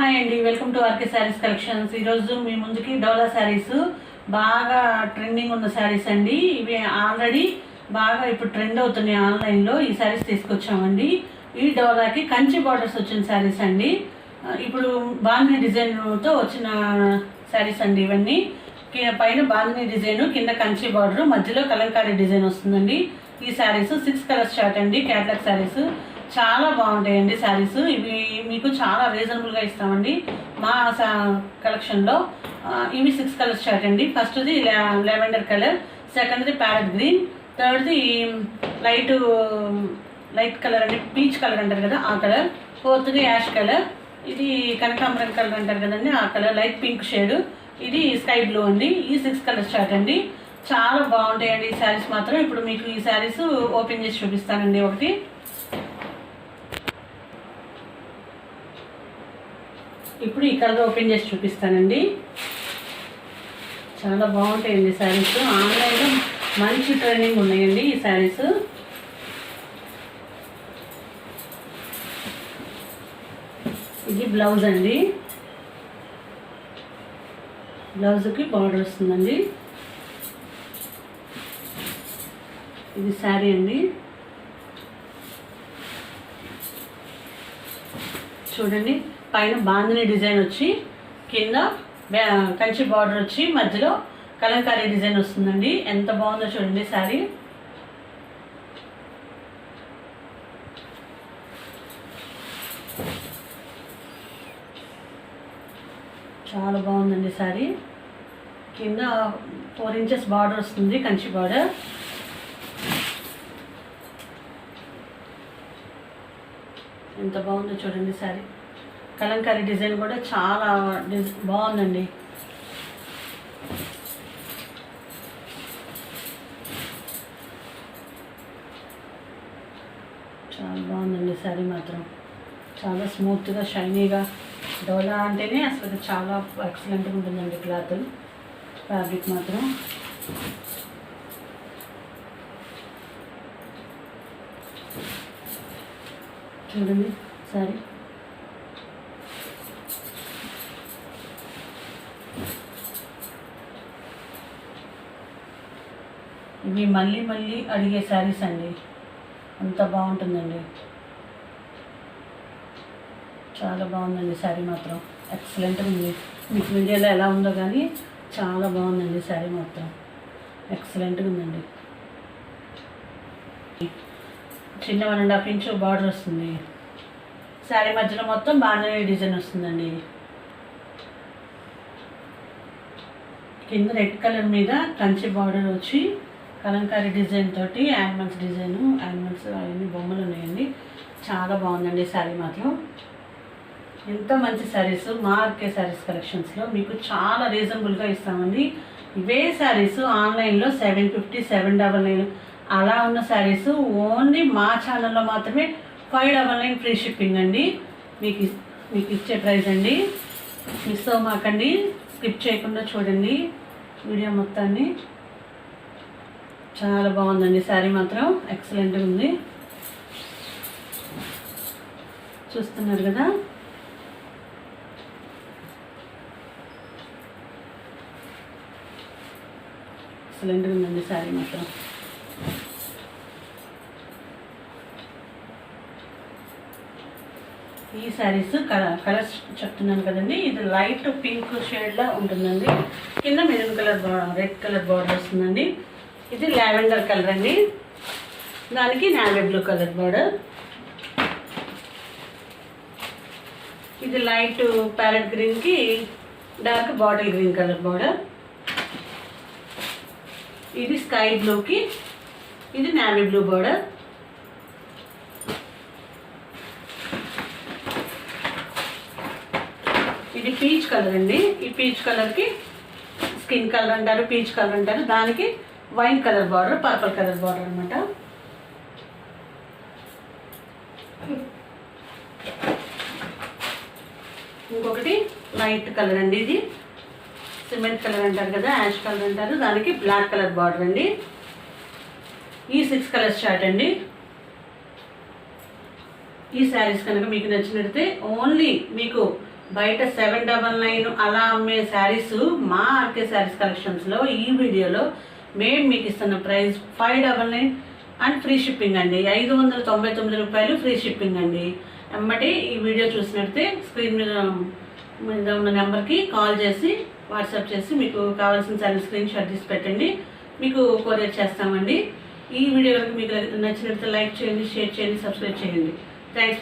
Hi అండి, welcome to RK Sarees collections. ఈరోజు మీ ముందుకి డోలా శారీస్, బాగా ట్రెండింగ్ ఉన్న శారీస్ అండి. ఇవి ఆల్రెడీ బాగా ఇప్పుడు ట్రెండ్ అవుతున్నాయి ఆన్లైన్లో. ఈ శారీస్ తీసుకొచ్చామండి. ఈ డోలాకి కంచి బార్డర్స్ వచ్చిన శారీస్ అండి. ఇప్పుడు బాందిని డిజైన్తో వచ్చిన శారీస్ అండి ఇవన్నీ. పైన బాందిని డిజైన్, కింద కంచి బార్డర్, మధ్యలో కలంకారీ డిజైన్ వస్తుందండి. ఈ శారీస్ 6 కలర్స్ చార్ట్ అండి, క్యాట్లాగ్ శారీస్. చాలా బాగుంటాయండి శారీస్. ఇవి మీకు చాలా రీజనబుల్గా ఇస్తామండి మా కలెక్షన్లో. ఇవి 6 కలర్స్ చార్ట్ అండి. ఫస్ట్ది లెవెండర్ కలర్, సెకండ్ది ప్యారెట్ గ్రీన్, థర్డ్ది లైట్ కలర్ అండి, పీచ్ కలర్ అంటారు కదా ఆ కలర్, ఫోర్త్ది యాష్ కలర్, ఇది కనకాంబరం కలర్ అంటారు కదండి ఆ కలర్, లైట్ పింక్ షేడ్, ఇది స్కై బ్లూ అండి. ఈ 6 కలర్స్ చార్ట్ అండి. చాలా బాగుంటాయండి ఈ శారీస్ మాత్రం. ఇప్పుడు మీకు ఈ శారీస్ ఓపెన్ చేసి చూపిస్తానండి. ఒకటి ఇప్పుడు ఈ కలర్ ఓపెన్ చేసి చూపిస్తానండి. చాలా బాగుంటాయండి శారీస్. ఆన్లైన్లో మంచి ట్రెండింగ్ ఉన్నాయండి ఈ శారీస్. ఇది బ్లౌజ్ అండి, బ్లౌజ్కి బార్డర్ వస్తుందండి. ఇది శారీ అండి. చూడండి, పైన బాందిని డిజైన్ వచ్చి, కింద కంచి బార్డర్ వచ్చి, మధ్యలో కలంకారీ డిజైన్ వస్తుందండి. ఎంత బాగుందో చూడండి శారీ. చాలా బాగుందండి శారీ. కింద 4 ఇంచెస్ బార్డర్ వస్తుంది, కంచి బార్డర్. ఎంత బాగుందో చూడండి శారీ. కలంకారీ డిజైన్ కూడా చాలా బాగుందండి. చాలా బాగుందండి శారీ మాత్రం. చాలా స్మూత్గా, షైనీగా. డోలా అంటేనే అసలు చాలా ఎక్సలెంట్గా ఉంటుందండి క్లాత్, ఫ్యాబ్రిక్ మాత్రం. చూడండి శారీ. ఇవి మళ్ళీ మళ్ళీ అడిగే శారీస్ అండి, అంత బాగుంటుందండి. చాలా బాగుందండి శారీ మాత్రం, ఎక్సలెంట్గా ఉంది. మీకు వీడియోలో ఎలా ఉందో కానీ చాలా బాగుందండి శారీ మాత్రం, ఎక్సలెంట్గా ఉందండి. చిన్న 1.5 ఇంచ్ బార్డర్ వస్తుంది. శారీ మధ్యలో మొత్తం బాందిని డిజైన్ వస్తుందండి. కింద రెడ్ కలర్ మీద కంచి బార్డర్ వచ్చి, కలంకారీ డిజైన్ తోటి యానిమల్స్ డిజైను, యానిమల్స్ అవన్నీ బొమ్మలు ఉన్నాయండి. చాలా బాగుందండి శారీ మాత్రం. ఎంత మంచి శారీస్ మా ఆర్కే శారీస్ కలెక్షన్స్లో మీకు చాలా రీజనబుల్గా ఇస్తామండి. ఇవే శారీస్ ఆన్లైన్లో 750, 799 అలా ఉన్న శారీస్ ఓన్లీ మా ఛానల్లో మాత్రమే 599 ఫ్రీ షిప్పింగ్ అండి. మీకు ఇచ్చే ప్రైస్ అండి. మిస్ అవ్వమాకండి, స్కిప్ చేయకుండా చూడండి వీడియో మొత్తాన్ని. చాలా బాగుందండి శారీ మాత్రం, ఎక్సలెంట్గా ఉంది. చూస్తున్నారు కదా, ఎక్సలెంట్గా ఉందండి శారీ మాత్రం. ఈ శారీస్ కలర్స్ చెప్తున్నాను కదండి. ఇది లైట్ పింక్ షేడ్లో ఉంటుందండి. కింద maroon colour, red colour border వస్తుందండి. ఇది లావెండర్ కలర్ అండి, దానికి నావీ బ్లూ కలర్ బార్డర్. ఇది లైట్ ప్యారెట్ గ్రీన్కి dark bottle green colour border. ఇది స్కై బ్లూకి ఇది నావీ బ్లూ బార్డర్. ఇది పీచ్ కలర్ అండి. ఈ పీచ్ కలర్కి స్కిన్ కలర్ అంటారు, పీచ్ కలర్ అంటారు, దానికి wine colour border, purple colour border అనమాట. ఇంకొకటి లైట్ కలర్ అండి, ఇది సిమెంట్ కలర్ అంటారు కదా, యాష్ కలర్ అంటారు, దానికి బ్లాక్ కలర్ బార్డర్ అండి. ఈ 6 కలర్స్ చార్ట్ అండి. ఈ శారీస్ కనుక మీకు నచ్చినట్లయితే ఓన్లీ మీకు బయట 799 అలా అమ్మే శారీస్ మా ఆర్కే శారీస్ కలెక్షన్స్లో ఈ వీడియోలో మేము మీకు ఇస్తున్న ప్రైస్ 599 అండ్ ఫ్రీ షిప్పింగ్ అండి. 599 రూపాయలు ఫ్రీ షిప్పింగ్ అండి. ఎమ్మటి ఈ వీడియో చూసినట్టే స్క్రీన్ మీద ఉన్న నెంబర్కి కాల్ చేసి వాట్సాప్ చేసి మీకు కావాల్సిన శారీ స్క్రీన్ షాట్ తీసి పెట్టండి, మీకు కొరియర్ చేస్తామండి. ఈ వీడియో మీకు నచ్చినట్లయితే లైక్ చేయండి, షేర్ చేయండి, సబ్స్క్రైబ్ చేయండి. థ్యాంక్స్.